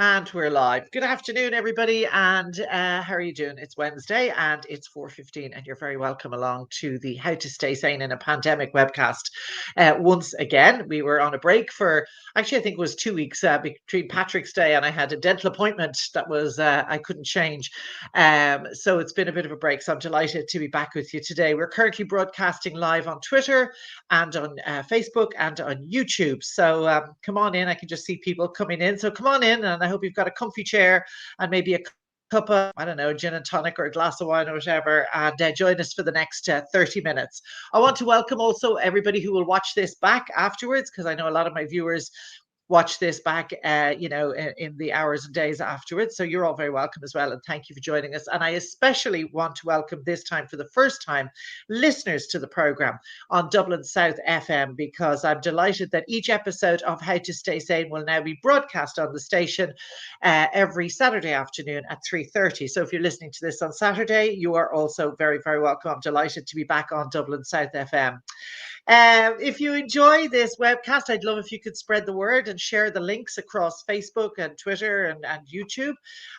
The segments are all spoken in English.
And we're live. Good afternoon, everybody. And how are you doing? It's Wednesday and it's 4:15, and you're very welcome along to the How to Stay Sane in a Pandemic webcast. Once again, we were on a break for actually, I think it was 2 weeks between Patrick's Day, and I had a dental appointment that was I couldn't change. So it's been a bit of a break. So I'm delighted to be back with you today. We're currently broadcasting live on Twitter and on Facebook and on YouTube. So come on in. I can just see people coming in. So come on in, and I hope you've got a comfy chair and maybe a cup of, I don't know, gin and tonic or a glass of wine or whatever, and join us for the next 30 minutes. I want to welcome also everybody who will watch this back afterwards, because I know a lot of my viewers watch this back, in the hours and days afterwards. So you're all very welcome as well. And thank you for joining us. And I especially want to welcome this time, for the first time, listeners to the program on Dublin South FM, because I'm delighted that each episode of How to Stay Sane will now be broadcast on the station every Saturday afternoon at 3:30. So if you're listening to this on Saturday, you are also very, very welcome. I'm delighted to be back on Dublin South FM. If you enjoy this webcast, I'd love if you could spread the word and share the links across Facebook and Twitter and YouTube.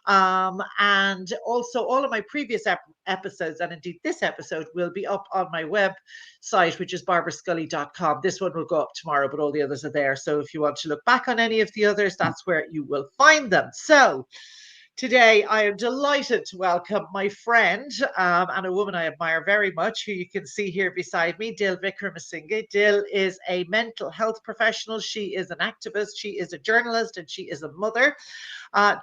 And also, all of my previous episodes, and indeed this episode, will be up on my website, which is barbarascully.com. This one will go up tomorrow, but all the others are there. So if you want to look back on any of the others, that's where you will find them. So today, I am delighted to welcome my friend and a woman I admire very much, who you can see here beside me, Dil Wickremsinghe. Dil is a mental health professional. She is an activist. She is a journalist, and she is a mother.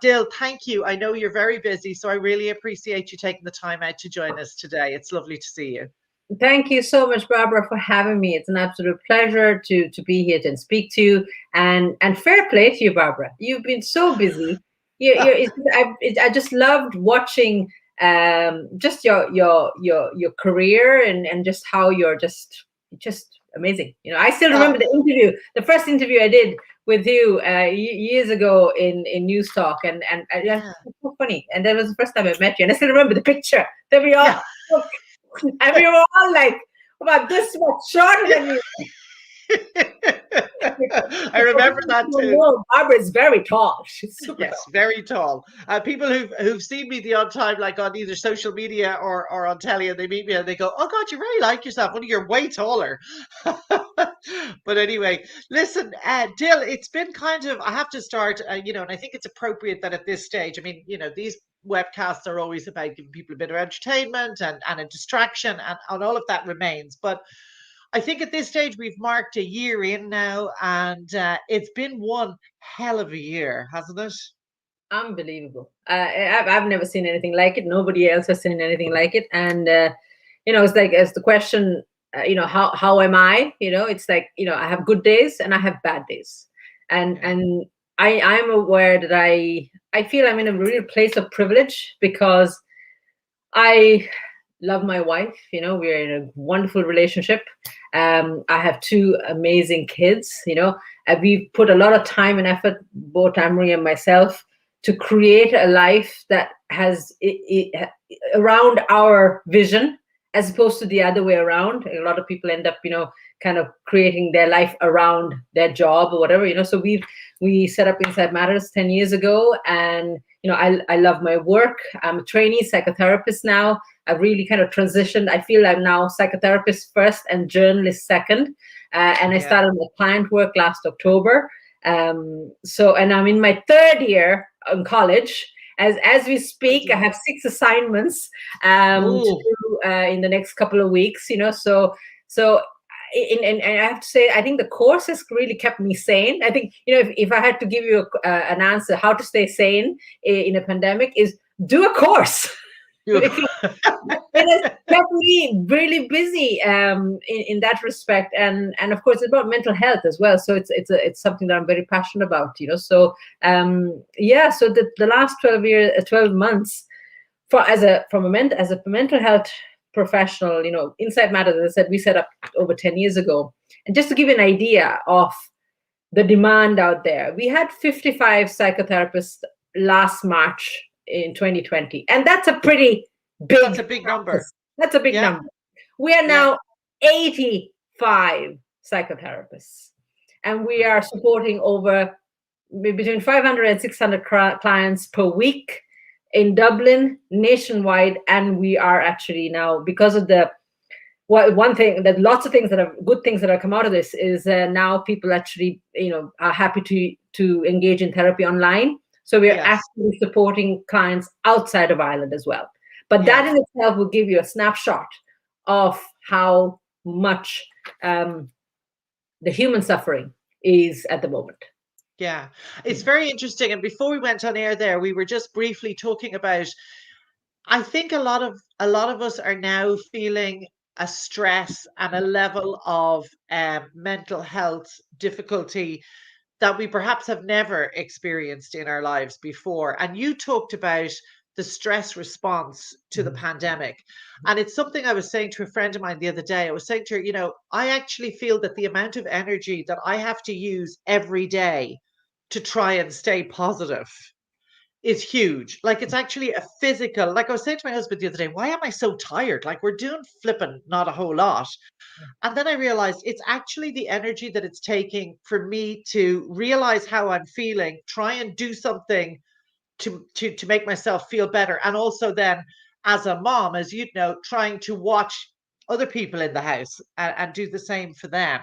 Dil, thank you. I know you're very busy, so I really appreciate you taking the time out to join us today. It's lovely to see you. Thank you so much, Barbara, for having me. It's an absolute pleasure to be here and speak to you. And fair play to you, Barbara. You've been so busy. I just loved watching just your career and just how you're just amazing. I still remember the first interview I did with you years ago in News Talk, and it's so funny. And that was the first time I met you, and I still remember the picture that we all took. And we were all like, about this much shorter than you. I remember that too. No, Barbara is very tall. She's super yes, tall. very tall. People who've seen me the odd time, like on either social media or on telly, and they meet me and they go, "Oh God, you really like yourself. Only you're way taller." But anyway, listen, Dil, it's been kind of. I have to start, and I think it's appropriate that at this stage. I mean, these webcasts are always about giving people a bit of entertainment and a distraction, and all of that remains, but I think at this stage we've marked a year in now, and it's been one hell of a year, hasn't it? Unbelievable. I've never seen anything like it. Nobody else has seen anything like it. And it's like, as the question, how am I? It's like, I have good days and I have bad days, and I'm aware that I feel I'm in a real place of privilege, because I love my wife. We're in a wonderful relationship. I have two amazing kids. We've put a lot of time and effort, both Amory and myself, to create a life that has around our vision, as opposed to the other way around. A lot of people end up, kind of creating their life around their job or whatever. So we set up Inside Matters 10 years ago, and I love my work. I'm a trainee psychotherapist now. I've really kind of transitioned. I feel I'm now psychotherapist first and journalist second. I started my client work last October. And I'm in my third year in college. As we speak, I have 6 assignments to do in the next couple of weeks. And I have to say, I think the course has really kept me sane. I think, if I had to give you an answer, how to stay sane in a pandemic, is do a course. It has kept me really busy in that respect, and of course it's about mental health as well. So it's something that I'm very passionate about. So So the last 12 months, as a mental health professional, Inside Matters, as I said, we set up over 10 years ago. And just to give you an idea of the demand out there, we had 55 psychotherapists last March in 2020. And that's a pretty big That's a big number. That's a big number. We are now 85 psychotherapists. And we are supporting over between 500 and 600 clients per week in Dublin, nationwide, and we are actually now, because of the one thing, that lots of things that are good things that have come out of this is now people actually are happy to engage in therapy online. So we are actually supporting clients outside of Ireland as well. But that in itself will give you a snapshot of how much the human suffering is at the moment. Yeah, it's very interesting. And before we went on air there, we were just briefly talking about, I think a lot of us are now feeling a stress and a level of mental health difficulty that we perhaps have never experienced in our lives before. And you talked about the stress response to the pandemic. And it's something I was saying to a friend of mine the other day. I was saying to her, I actually feel that the amount of energy that I have to use every day to try and stay positive is huge. Like, it's actually a physical, like I was saying to my husband the other day, why am I so tired? Like, we're doing flipping not a whole lot. And then I realized it's actually the energy that it's taking for me to realize how I'm feeling, try and do something to make myself feel better. And also then, as a mom, as you know, trying to watch other people in the house and do the same for them.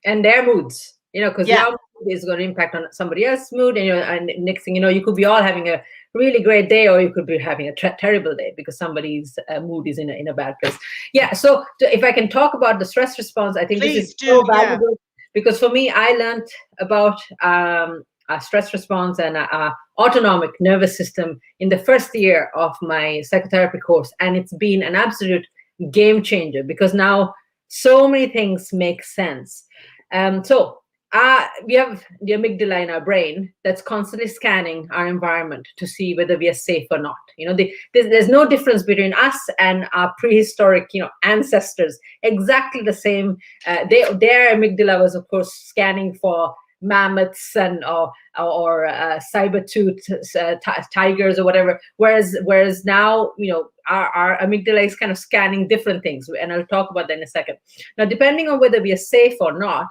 And their moods, because your mood is going to impact on somebody else's mood. And next thing you know, you could be all having a really great day, or you could be having a terrible day because somebody's mood is in a bad place. Yeah. So if I can talk about the stress response, I think this is so valuable because for me, I learned about stress response and autonomic nervous system in the first year of my psychotherapy course. And it's been an absolute game changer because now so many things make sense. So we have the amygdala in our brain that's constantly scanning our environment to see whether we are safe or not. There's no difference between us and our prehistoric, ancestors. Exactly the same. Their amygdala was, of course, scanning for mammoths and or saber-toothed tigers or whatever. Whereas now, our amygdala is kind of scanning different things, and I'll talk about that in a second. Now, depending on whether we are safe or not,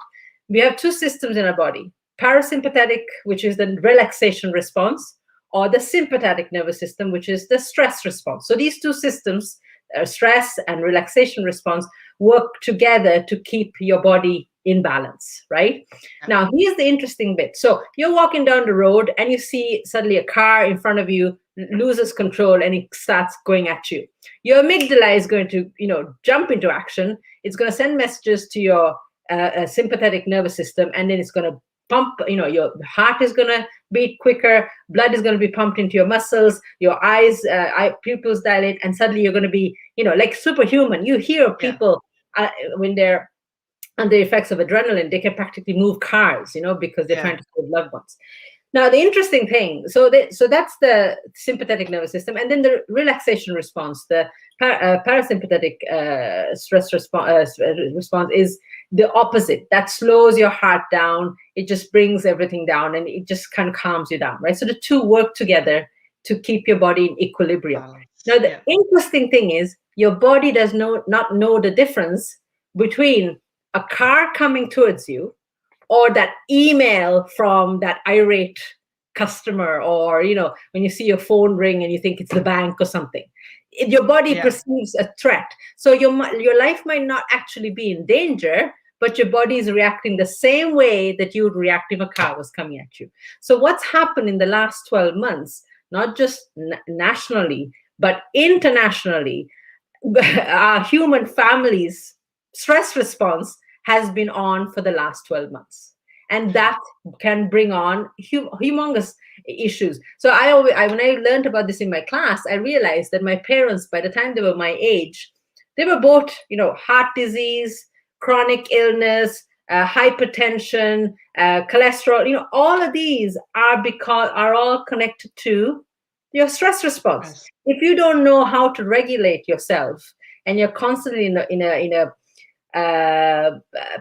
we have two systems in our body: parasympathetic, which is the relaxation response, or the sympathetic nervous system, which is the stress response. So these two systems, stress and relaxation response, work together to keep your body in balance, right? Now, here's the interesting bit. So you're walking down the road and you see suddenly a car in front of you loses control and it starts going at you. Your amygdala is going to, jump into action. It's going to send messages to your sympathetic nervous system, and then it's going to pump, your heart is going to beat quicker, blood is going to be pumped into your muscles, your eyes, pupils dilate, and suddenly you're going to be, like superhuman. You hear people when they're under the effects of adrenaline, they can practically move cars, because they're trying to save loved ones. Now, the interesting thing, so that's the sympathetic nervous system, and then the relaxation response, the parasympathetic stress response is the opposite. That slows your heart down. It just brings everything down, and it just kind of calms you down, right? So the two work together to keep your body in equilibrium. Now, the interesting thing is your body does not know the difference between a car coming towards you or that email from that irate customer, or, when you see your phone ring and you think it's the bank or something. Your body perceives a threat. So your life might not actually be in danger, but your body is reacting the same way that you would react if a car was coming at you. So what's happened in the last 12 months, not just nationally, but internationally, our human families' stress response has been on for the last 12 months. And that can bring on humongous issues. So when I learned about this in my class, I realized that my parents, by the time they were my age, they were both, heart disease, chronic illness, hypertension, cholesterol. All of these are all connected to your stress response. Yes. If you don't know how to regulate yourself, and you're constantly in a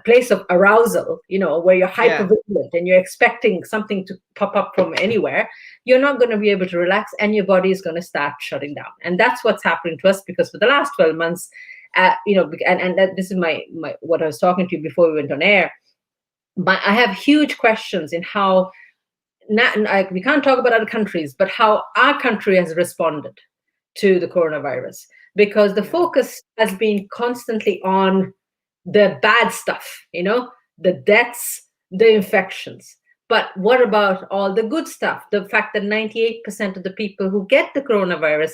place of arousal, where you're hypervigilant and you're expecting something to pop up from anywhere, you're not going to be able to relax, and your body is going to start shutting down. And that's what's happening to us, because for the last 12 months, this is my what I was talking to you before we went on air. But I have huge questions in how like, we can't talk about other countries, but how our country has responded to the coronavirus, because the focus has been constantly on the bad stuff, the deaths, the infections. But what about all the good stuff? The fact that 98% of the people who get the coronavirus,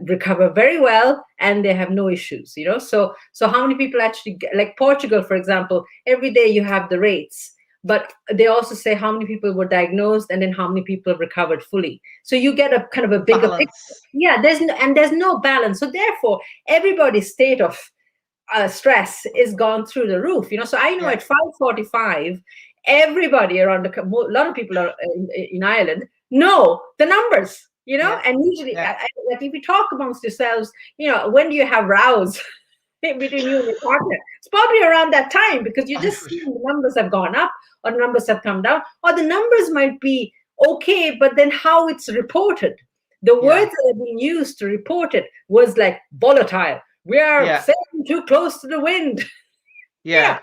recover very well, and they have no issues. So how many people actually get, like Portugal, for example, every day you have the rates, but they also say how many people were diagnosed and then how many people recovered fully. So you get a kind of a bigger picture. Yeah, there's no balance. So therefore, everybody's state of stress is gone through the roof. So I know at 5:45, everybody around a lot of people are in Ireland know the numbers. And usually, like if you talk amongst yourselves, when do you have rows between you and your partner? It's probably around that time, because you just see the numbers have gone up or the numbers have come down, or the numbers might be okay, but then how it's reported, the words that have been used to report it was like volatile. We are sailing too close to the wind. That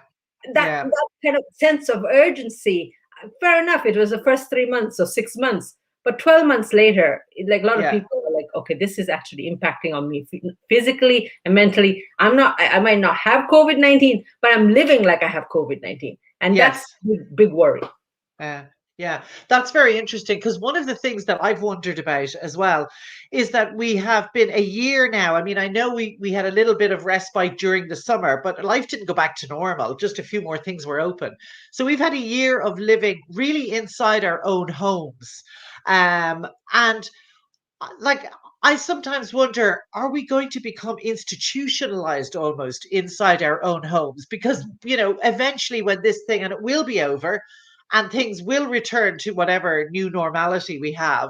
kind of sense of urgency. Fair enough, it was the first 3 months or 6 months, but 12 months later, like a lot of people are like, okay, this is actually impacting on me physically and mentally. I might not have COVID-19, but I'm living like I have COVID-19. And that's a big worry. Yeah, that's very interesting, because one of the things that I've wondered about as well is that we have been a year now. I mean, I know we had a little bit of respite during the summer, but life didn't go back to normal. Just a few more things were open. So we've had a year of living really inside our own homes. And like, I sometimes wonder, are we going to become institutionalized almost inside our own homes? Because, eventually when this thing, and it will be over, and things will return to whatever new normality we have,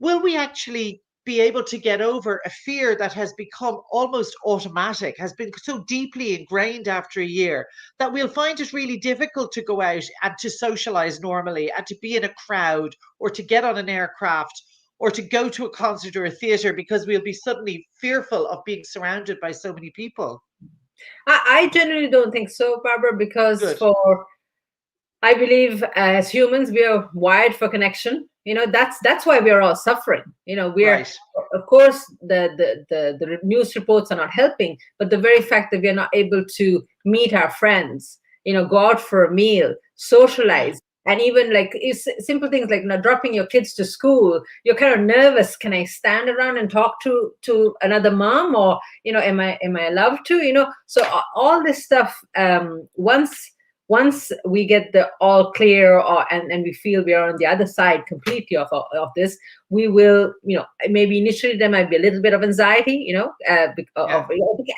will we actually be able to get over a fear that has become almost automatic, has been so deeply ingrained after a year, that we'll find it really difficult to go out and to socialize normally and to be in a crowd or to get on an aircraft or to go to a concert or a theater, because we'll be suddenly fearful of being surrounded by so many people? I generally don't think so, Barbara, because I believe as humans, we are wired for connection. That's why we are all suffering. We're, of course, the news reports are not helping, but the very fact that we are not able to meet our friends, go out for a meal, socialize, and even like simple things like dropping your kids to school, you're kind of nervous. Can I stand around and talk to another mom, or am I allowed to? So all this stuff, once we get the all clear, and we feel we are on the other side completely of this, we will, maybe initially there might be a little bit of anxiety, I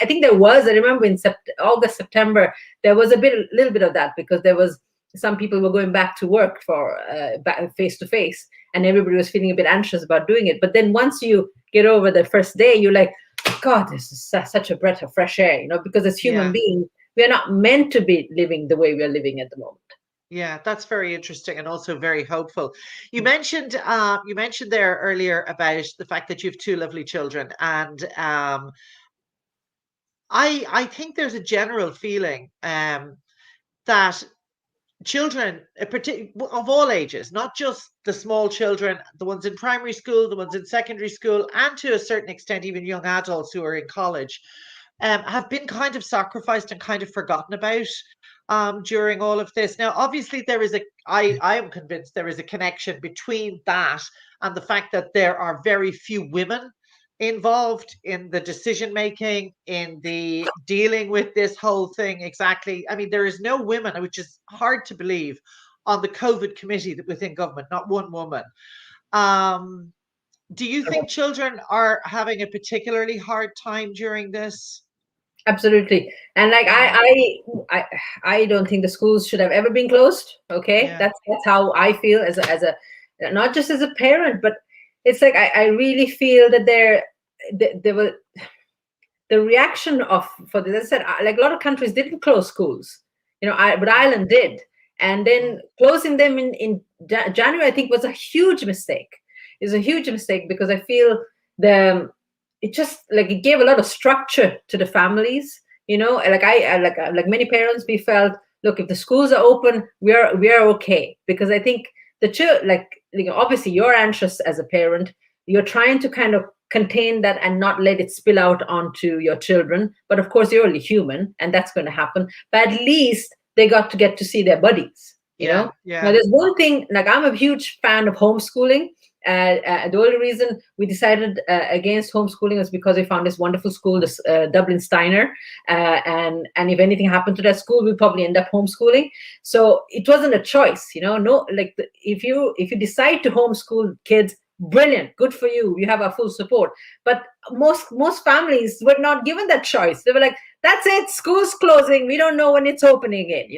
think there was, I remember in August, September, there was a little bit of that, because there was some people were going back to work for face to face, and everybody was feeling a bit anxious about doing it. But then once you get over the first day, you're like, God, this is such a breath of fresh air, because as human beings, we are not meant to be living the way we are living at the moment. Yeah, that's very interesting and also very hopeful. You mentioned there earlier about the fact that you have two lovely children, and I think there's a general feeling that children, of all ages, not just the small children, the ones in primary school, the ones in secondary school, and to a certain extent even young adults who are in college, have been kind of sacrificed and kind of forgotten about during all of this. Now, obviously, I am convinced there is a connection between that and the fact that there are very few women involved in the decision making, in the dealing with this whole thing. Exactly. I mean, there is no women, which is hard to believe, on the COVID committee within government, not one woman. Do you think children are having a particularly hard time during this? Absolutely. And like I don't think the schools should have ever been closed. Okay. That's how I feel as a not just as a parent, but it's like I really feel that there were the reaction for this. I said, like a lot of countries didn't close schools, but Ireland did. And then closing them in January, I think, was a huge mistake. It's a huge mistake, because I feel it just like it gave a lot of structure to the families. Like many parents, we felt look, if the schools are open, we are okay. Because I think obviously you're anxious as a parent. You're trying to kind of contain that and not let it spill out onto your children. But of course, you're only human, and that's going to happen. But at least they got to get to see their buddies. Yeah, Now, yeah. there's one thing. Like, I'm a huge fan of homeschooling. The only reason we decided against homeschooling was because we found this wonderful school, this Dublin Steiner, and if anything happened to that school, we'll probably end up homeschooling. So it wasn't a choice, No, like if you decide to homeschool kids, brilliant, good for you. You have our full support. But most families were not given that choice. They were like, "That's it, school's closing. We don't know when it's opening again."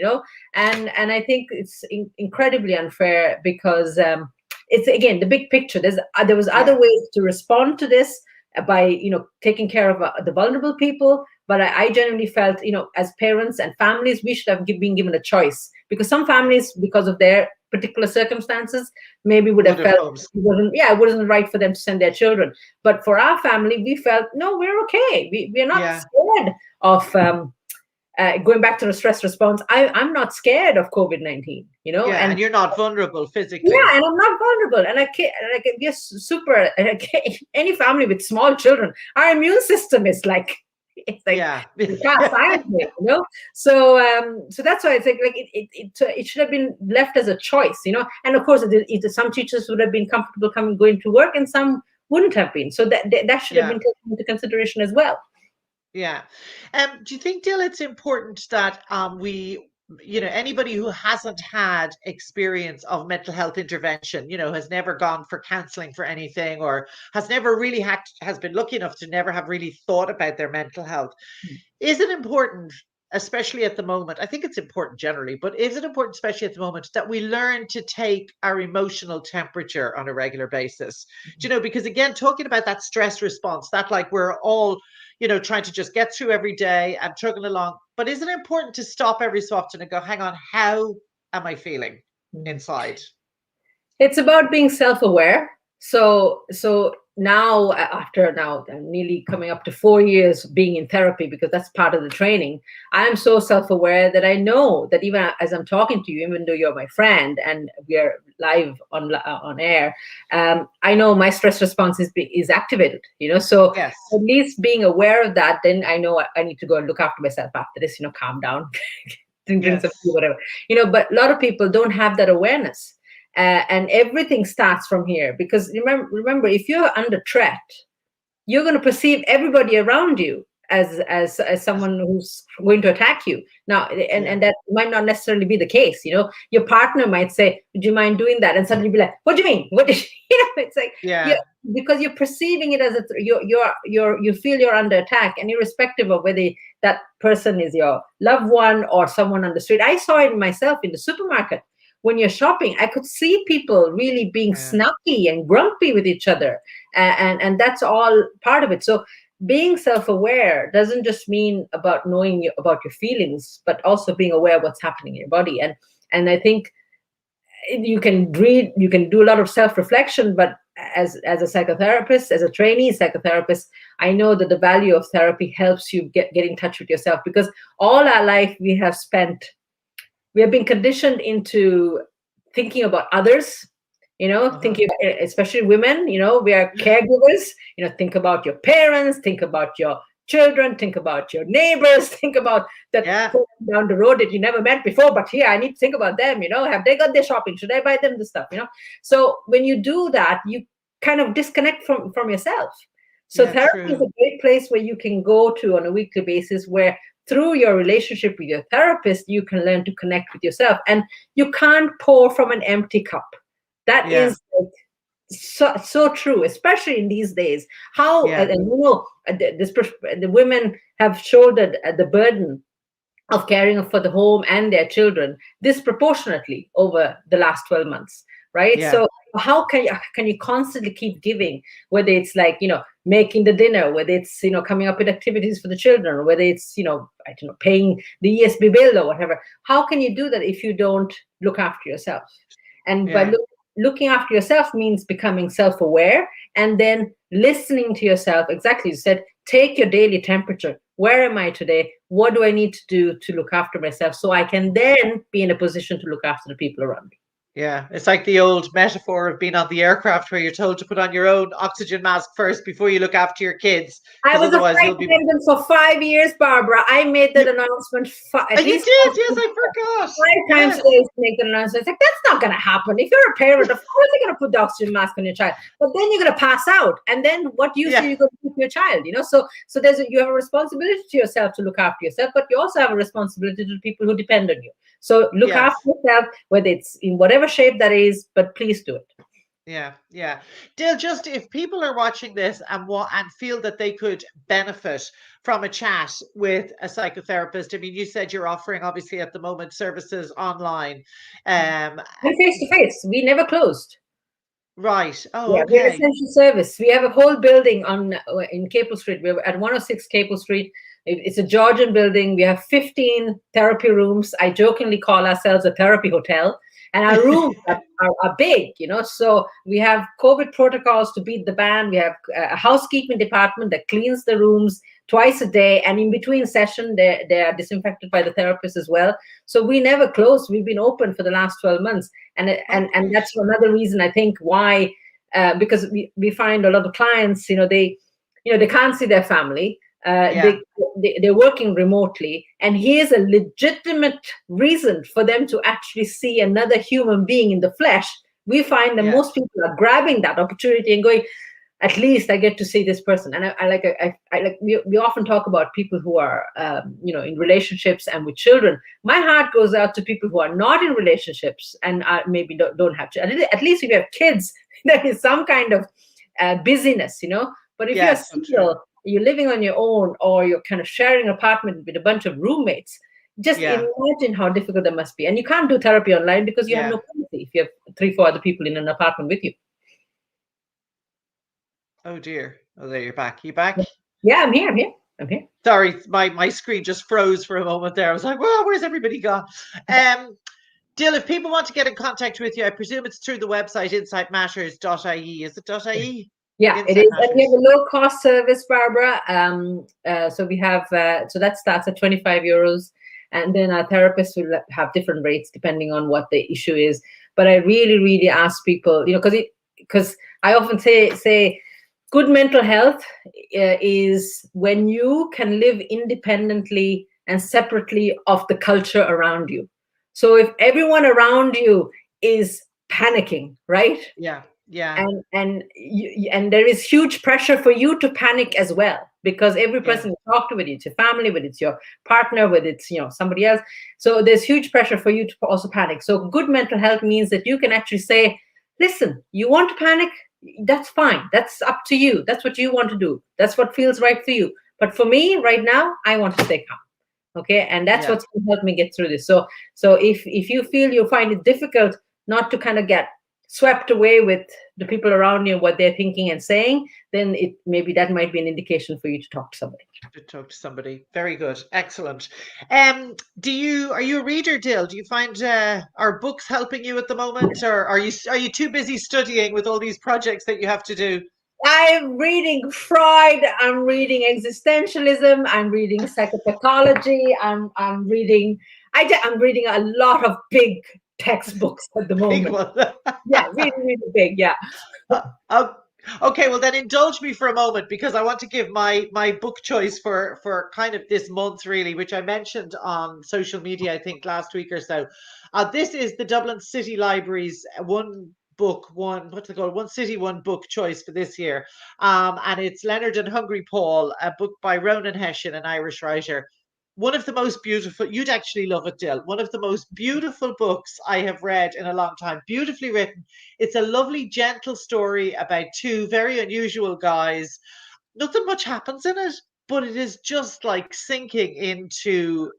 And I think it's incredibly unfair because. It's again the big picture. There was other ways to respond to this by taking care of the vulnerable people. But I genuinely felt as parents and families we should have been given a choice, because some families, because of their particular circumstances, maybe would have felt it wasn't right for them to send their children. But for our family, we felt no, we're okay. We're not scared of. Going back to the stress response, I'm not scared of COVID-19, and you're not vulnerable physically. Yeah, and I'm not vulnerable, and I can't. Like, yes, super. Any family with small children, our immune system is like science, So that's why I think it should have been left as a choice, And of course, some teachers would have been comfortable going to work, and some wouldn't have been. So that should have been taken into consideration as well. Yeah. Do you think, Dil, it's important that we, anybody who hasn't had experience of mental health intervention, has never gone for counseling for anything, or has never really has been lucky enough to never have really thought about their mental health? Is it important, especially at the moment? I think it's important generally, but is it important, especially at the moment, that we learn to take our emotional temperature on a regular basis? Because again, talking about that stress response, that like we're all trying to just get through every day and chugging along. But is it important to stop every so often and go, hang on, how am I feeling inside? It's about being self-aware. So now, after nearly coming up to 4 years being in therapy, because that's part of the training, I'm so self-aware that I know that even as I'm talking to you, even though you're my friend and we are live on air, I know my stress response is activated. So yes. At least being aware of that, then I know I need to go and look after myself after this. Calm down, drink some tea, whatever. But a lot of people don't have that awareness. And everything starts from here, because remember, if you're under threat, you're going to perceive everybody around you as someone who's going to attack you. Now, and that might not necessarily be the case. Your partner might say, "Would you mind doing that?" And suddenly be like, "What do you mean? What?" It's like, because you're perceiving it as you feel you're under attack, and irrespective of whether that person is your loved one or someone on the street. I saw it myself in the supermarket. When you're shopping, I could see people really being snappy and grumpy with each other. And that's all part of it. So being self-aware doesn't just mean about knowing about your feelings, but also being aware of what's happening in your body. And I think you can read, you can do a lot of self-reflection, but as a psychotherapist, as a trainee psychotherapist, I know that the value of therapy helps you get in touch with yourself, because all our life we have been conditioned into thinking about others, thinking, especially women, we are caregivers, think about your parents, think about your children, think about your neighbors, think about that person down the road that you never met before, but here I need to think about them, have they got their shopping? Should I buy them the stuff? So when you do that, you kind of disconnect from yourself. So therapy is a great place where you can go to on a weekly basis, where through your relationship with your therapist, you can learn to connect with yourself. And you can't pour from an empty cup. That is so true, especially in these days. How the women have shouldered the burden of caring for the home and their children disproportionately over the last 12 months, right? So how can you constantly keep giving, whether it's like, making the dinner, whether it's, coming up with activities for the children, or whether it's, paying the ESB bill or whatever. How can you do that if you don't look after yourself? And by looking after yourself means becoming self-aware, and then listening to yourself. Exactly, you said, take your daily temperature. Where am I today? What do I need to do to look after myself so I can then be in a position to look after the people around me? Yeah, it's like the old metaphor of being on the aircraft where you're told to put on your own oxygen mask first before you look after your kids, I because was a otherwise flight you'll be. attendant for 5 years, Barbara. I made that You, announcement oh, at you least did? Yes, I forgot. 5 times Yes, a day to make the announcement. It's like, that's not going to happen. If you're a parent, of course you're going to put the oxygen mask on your child. But then you're going to pass out. And then what use are yeah, you going to do for your child? So you have a responsibility to yourself to look after yourself, but you also have a responsibility to the people who depend on you. So look yes. after yourself, whether it's in whatever shape that is, but please do it. Yeah, yeah. Dil, just if people are watching this and feel that they could benefit from a chat with a psychotherapist, I mean, you said you're offering obviously at the moment services online. Um, And face to face, we never closed. right. Oh, Yeah, we're okay. essential service. We have a whole building in Capel Street. We're at 106 Capel Street. It's a Georgian building. We have 15 therapy rooms. I jokingly call ourselves a therapy hotel. And our rooms are big, So we have COVID protocols to beat the band. We have a housekeeping department that cleans the rooms twice a day. And in between session, they are disinfected by the therapist as well. So we never closed. We've been open for the last 12 months. And that's another reason I think why, because we find a lot of clients, they can't see their family. Yeah, They're working remotely, and here's a legitimate reason for them to actually see another human being in the flesh. We find that yeah, most people are grabbing that opportunity and going, at least I get to see this person. And we often talk about people who are in relationships and with children. My heart goes out to people who are not in relationships and maybe don't have children. At least if you have kids, there is some kind of busyness, but if you're yes, so true. single, you're living on your own, or you're kind of sharing an apartment with a bunch of roommates, just Yeah, imagine how difficult that must be. And you can't do therapy online because you have yeah. no privacy if you have 3 4 other people in an apartment with you. Oh dear. Oh, there you're back. You back? Yeah, I'm here. Sorry, my screen just froze for a moment there. I was like, "Well, where's everybody gone?" Dil, if people want to get in contact with you, I presume it's through the website insightmatters.ie. Is it .ie? Yeah, it Insight is. And we have Matters. a low cost service, Barbara. So we have, so that starts at 25 euros. And then our therapists will have different rates depending on what the issue is. But I really, really ask people, because I often say good mental health is when you can live independently and separately of the culture around you. So if everyone around you is panicking, right? Yeah, yeah, And there is huge pressure for you to panic as well, because every yeah, person you talk to, whether it's your family, whether it's your partner, whether it's somebody else, so there's huge pressure for you to also panic. So good mental health means that you can actually say, listen, you want to panic, that's fine, that's up to you, that's what you want to do, that's what feels right for you, but for me right now, I want to stay calm. Okay, and that's yeah. what's going to help me get through this. So if you feel you find it difficult not to kind of get swept away with the people around you, what they're thinking and saying, then maybe that might be an indication for you to talk to somebody. To talk to somebody. Very good. Excellent. Are you a reader, Dil? Do you find are books helping you at the moment, or are you too busy studying with all these projects that you have to do? I'm reading Freud. I'm reading existentialism. I'm reading psychopathology. I'm reading. I'm reading a lot of big textbooks at the Big moment. one. Yeah, really, really big. Yeah. Uh, okay, well then indulge me for a moment because I want to give my book choice for kind of this month really, which I mentioned on social media I think last week or so. This is the Dublin City Library's one city one book choice for this year, and it's Leonard and Hungry Paul, a book by Ronan Hession, an Irish writer. One of the most beautiful, you'd actually love it, Dil. One of the most beautiful books I have read in a long time. Beautifully written. It's a lovely, gentle story about two very unusual guys. Nothing much happens in it, but it is just like sinking into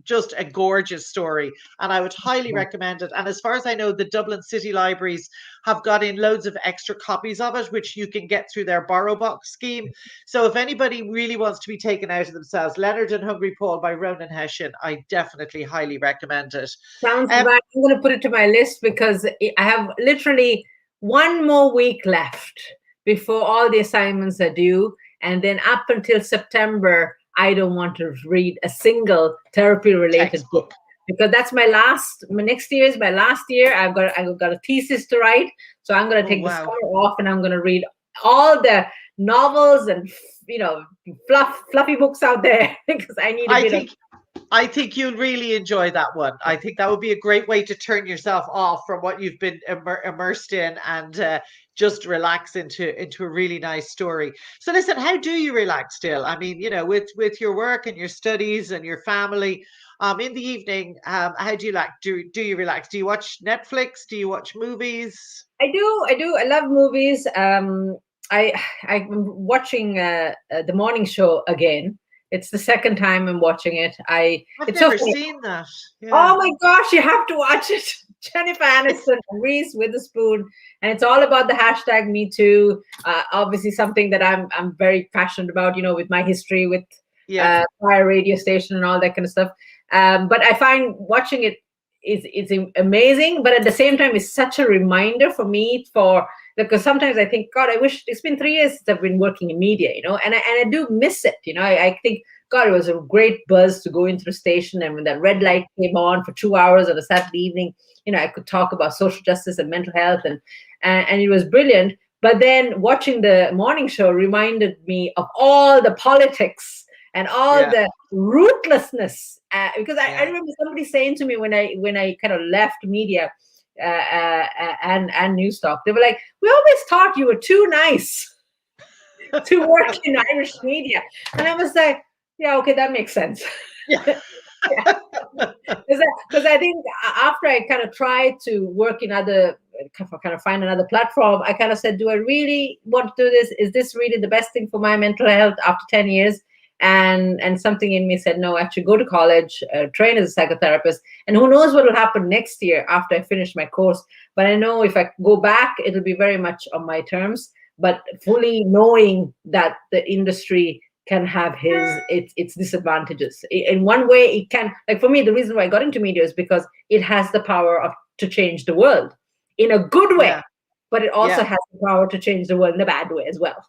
just a gorgeous story. And I would highly recommend it. And as far as I know, the Dublin City Libraries have got in loads of extra copies of it, which you can get through their Borrow Box scheme. So if anybody really wants to be taken out of themselves, Leonard and Hungry Paul by Ronan Hession, I definitely highly recommend it. Sounds Um, bad. I'm going to put it to my list because I have literally one more week left before all the assignments are due. And then up until September, I don't want to read a single therapy related book, Textbook. because that's my next year is my last year. I've got a thesis to write. So I'm going to Oh, take the wow. summer off, and I'm going to read all the novels and, fluffy books out there because I need a I bit of. think I think you'll really enjoy that one. I think that would be a great way to turn yourself off from what you've been immersed in, and just relax into a really nice story. So listen, how do you relax still? I mean, with your work and your studies and your family, in the evening, how do you like do you relax? Do you watch Netflix? Do you watch movies? I love movies. I I'm watching the morning show again. It's the second time I'm watching it. I've It's so never funny. seen that. Yeah. Oh my gosh, you have to watch it. Jennifer Aniston and Reese Witherspoon, and it's all about the hashtag Me Too. Obviously, something that I'm very passionate about. With my history with Yeah. prior radio station and all that kind of stuff. But I find watching it is amazing, but at the same time, it's such a reminder for me because sometimes I think, God, I wish it's been 3 years since I've been working in media, and I do miss it. I think, God, it was a great buzz to go into the station, and when that red light came on for 2 hours on a Saturday evening, I could talk about social justice and mental health, and it was brilliant. But then watching the morning show reminded me of all the politics and all Yeah. the ruthlessness. Because I Yeah. remember somebody saying to me when I kind of left media and News Talk, they were like, "We always thought you were too nice to work in Irish media," and I was like, "Yeah, okay, that makes sense." Yeah. Yeah. Because I think after I kind of tried to work in kind of find another platform, I kind of said, do I really want to do this? Is this really the best thing for my mental health after 10 years? And something in me said, no, actually go to college, train as a psychotherapist, and who knows what will happen next year after I finish my course. But I know if I go back, it'll be very much on my terms, but fully knowing that the industry can have its disadvantages. In one way, it can, like for me, the reason why I got into media is because it has the power to change the world in a good way, Yeah. but it also Yeah. has the power to change the world in a bad way as well.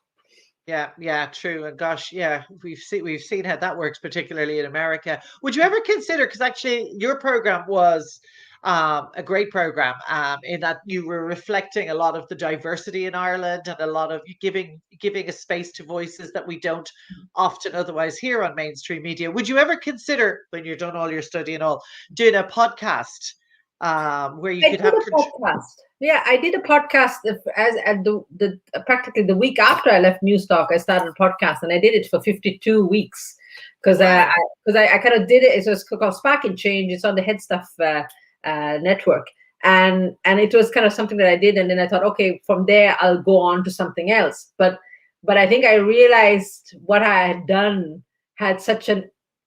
Yeah, true. And gosh, yeah, we've seen how that works, particularly in America. Would you ever consider, because actually your program was a great program, in that you were reflecting a lot of the diversity in Ireland, and a lot of giving a space to voices that we don't often otherwise hear on mainstream media. Would you ever consider, when you're done all your study and all, doing a podcast, where you I could did have a podcast. Yeah, I did a podcast as at the practically the week after I left Newstalk. I started a podcast, and I did it for 52 weeks because wow. I kind of did it. It was called Spark and Change. It's on the Head Stuff network, and it was kind of something that I did, and then I thought, okay, from there I'll go on to something else. But I think I realized what I had done had such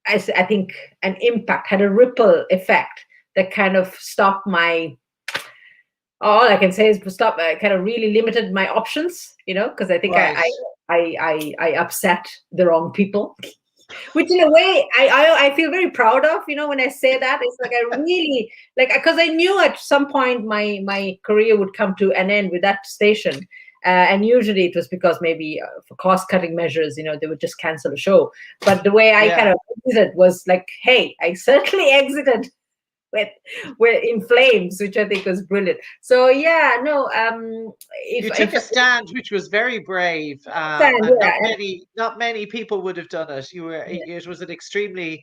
I think an impact, had a ripple effect that kind of stopped my, all I can say is stop, kind of really limited my options, because I think Right. I upset the wrong people, which in a way I feel very proud of, when I say that. It's like I really, like, because I knew at some point my career would come to an end with that station. And usually it was because maybe for cost cutting measures, they would just cancel a show. But the way I Yeah. kind of exited was like, hey, I certainly exited with in flames, which I think was brilliant. So yeah, no, You took a stand, which was very brave, stand, and yeah, not many people would have done it. It was an extremely,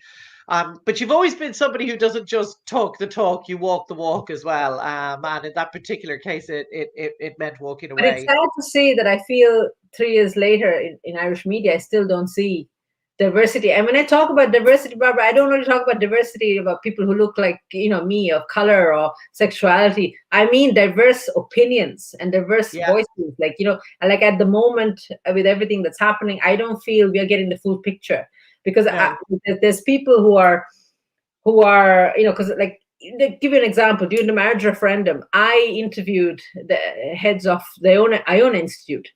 but you've always been somebody who doesn't just talk the talk; you walk the walk as well. And in that particular case, it meant walking but it's away. sad to say that I feel 3 years later in Irish media, I still don't see diversity. And when I talk about diversity, Barbara, I don't really talk about diversity about people who look like, me, of color or sexuality. I mean diverse opinions and diverse Yeah. voices. Like, like at the moment with everything that's happening, I don't feel we are getting the full picture, because No. there's people who are, because like, give you an example. During the marriage referendum, I interviewed the heads of the Iona Institute.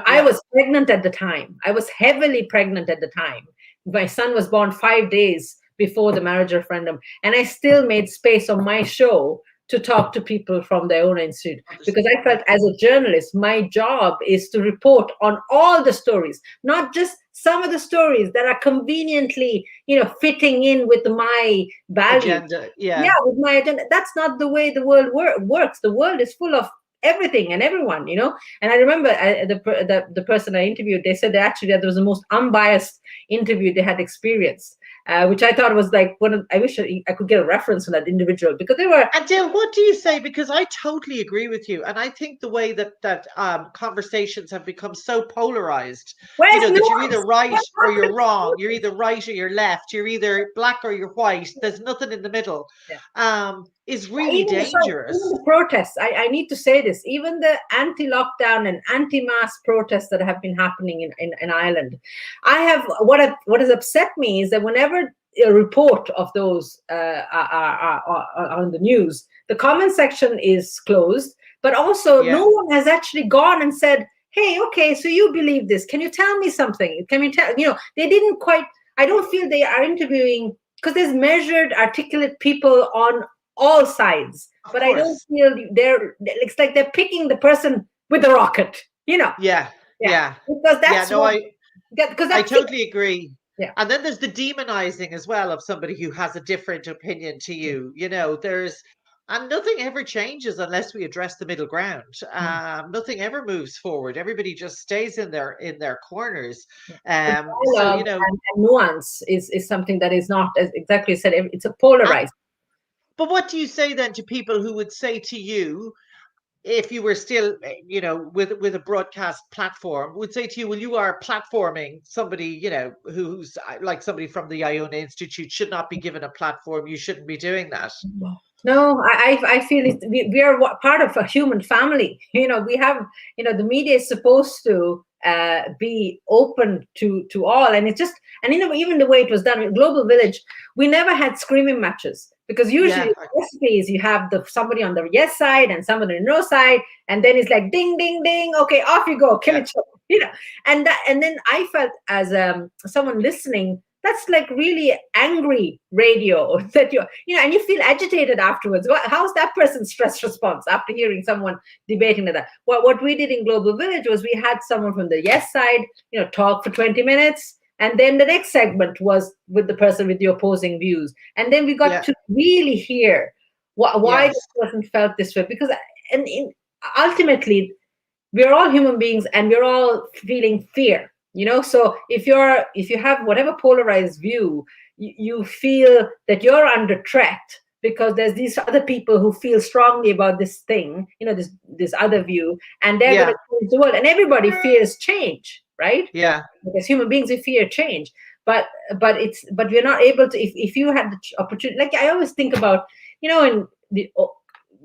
I Yeah. was pregnant at the time. I was heavily pregnant at the time. My son was born 5 days before the marriage referendum, and I still made space on my show to talk to people from their own institute, because I felt as a journalist, my job is to report on all the stories, not just some of the stories that are conveniently, fitting in with my values. Agenda. Yeah, with my agenda. That's not the way the world works. The world is full of everything and everyone, And I remember the person I interviewed, they said that actually that was the most unbiased interview they had experienced, which I thought was like I wish I could get a reference from that individual, because they were. And Dil, what do you say? Because I totally agree with you, and I think the way that conversations have become so polarized, Where's that you're nuance? either right or you're wrong, you're either right or you're left, you're either black or you're white. There's nothing in the middle. Yeah. Is really Even dangerous. Even the protests, I need to say this, even the anti-lockdown and anti-mask protests that have been happening in Ireland, what has upset me is that whenever a report of those are on the news, the comment section is closed, but also no one has actually gone and said, hey, okay, so you believe this, can you tell me something, can you tell, they didn't quite, I don't feel they are interviewing, because there's measured, articulate people on all sides, but I don't feel it's like they're picking the person with the rocket, Yeah. Because that's I totally agree. Yeah. And then there's the demonizing as well of somebody who has a different opinion to you. And nothing ever changes unless we address the middle ground. Nothing ever moves forward. Everybody just stays in their corners. And nuance is something that is not, as exactly said, it's a polarized. But what do you say then to people who would say to you, if you were still, with a broadcast platform, would say to you, well, you are platforming somebody, who's like somebody from the Iona Institute should not be given a platform. You shouldn't be doing that. No, I feel we are part of a human family. We have, the media is supposed to be open to all, and it's just, and even the way it was done in Global Village, we never had screaming matches, because usually recipes, you have somebody on the yes side and somebody on the no side, and then it's like ding ding ding, okay, off you go, kill each other, and then I felt as someone listening, that's like really angry radio that and you feel agitated afterwards. How's that person's stress response after hearing someone debating that? What we did in Global Village was we had someone from the yes side, talk for 20 minutes. And then the next segment was with the person with the opposing views. And then we got to really hear why this person felt this way. Because ultimately, we're all human beings and we're all feeling fear. So if you have whatever polarized view, you feel that you're under threat because there's these other people who feel strongly about this thing, this other view, and they're going to change the world. And everybody fears change, right? Yeah. Because human beings, we fear change. But we're not able to. If you had the opportunity, like I always think about, in the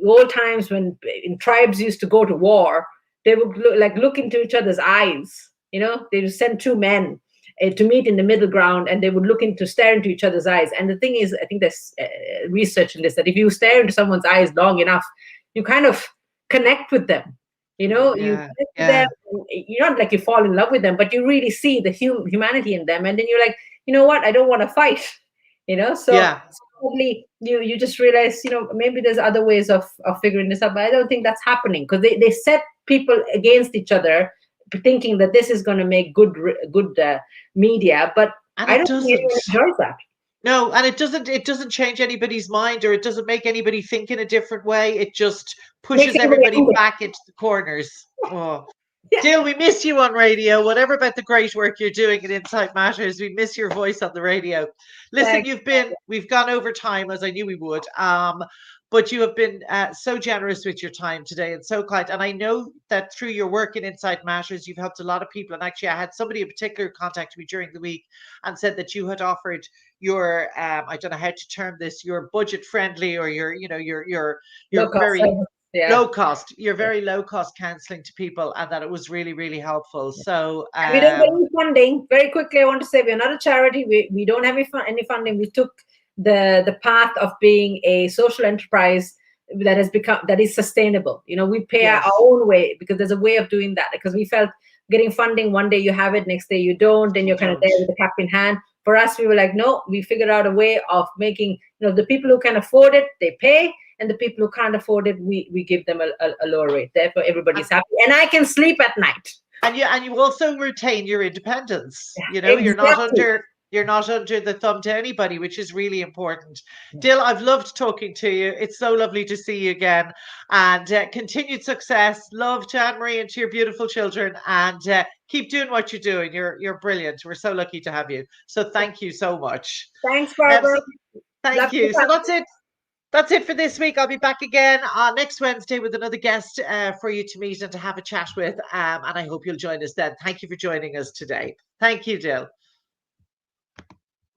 old times when in tribes used to go to war, they would look into each other's eyes. They would send two men to meet in the middle ground, and they would stare into each other's eyes. And the thing is, I think there's research in this, that if you stare into someone's eyes long enough, you kind of connect with them. You connect with them. You're not like you fall in love with them, but you really see the humanity in them. And then you're like, you know what? I don't want to fight. So probably you just realize, maybe there's other ways of figuring this out. But I don't think that's happening, because they set people against each other, thinking that this is going to make good media, but I don't think anyone enjoys that. No, and it doesn't change anybody's mind, or it doesn't make anybody think in a different way. It just pushes everybody back into the corners. Dil, we miss you on radio. Whatever about the great work you're doing in Insight Matters, we miss your voice on the radio. Listen, we've gone over time, as I knew we would. But you have been so generous with your time today and so kind. And I know that through your work in Insight Matters, you've helped a lot of people. And actually, I had somebody in particular contact me during the week and said that you had offered your, I don't know how to term this, your budget friendly, or your very low cost, your very low cost counseling to people, and that it was really, really helpful. So we don't get any funding. Very quickly, I want to say we're not a charity. We don't have any funding. We took the path of being a social enterprise that is sustainable. We pay our own way, because there's a way of doing that, because we felt getting funding, one day you have it, next day you don't, and you're kind of there with the cap in hand. For us, we were like, no, we figured out a way of making, the people who can afford it, they pay, and the people who can't afford it, we give them a lower rate. Therefore, everybody's happy, and I can sleep at night. And you also retain your independence. You know, Exactly. you're not under the thumb to anybody, which is really important. Dil, I've loved talking to you. It's so lovely to see you again, and continued success. Love to Anne Marie and to your beautiful children, and keep doing what you're doing. You're brilliant. We're so lucky to have you. So thank you so much. Thanks, Barbara. So thank Love to you. So talk. that's it. That's it for this week. I'll be back again next Wednesday with another guest for you to meet and to have a chat with. And I hope you'll join us then. Thank you for joining us today. Thank you, Jill.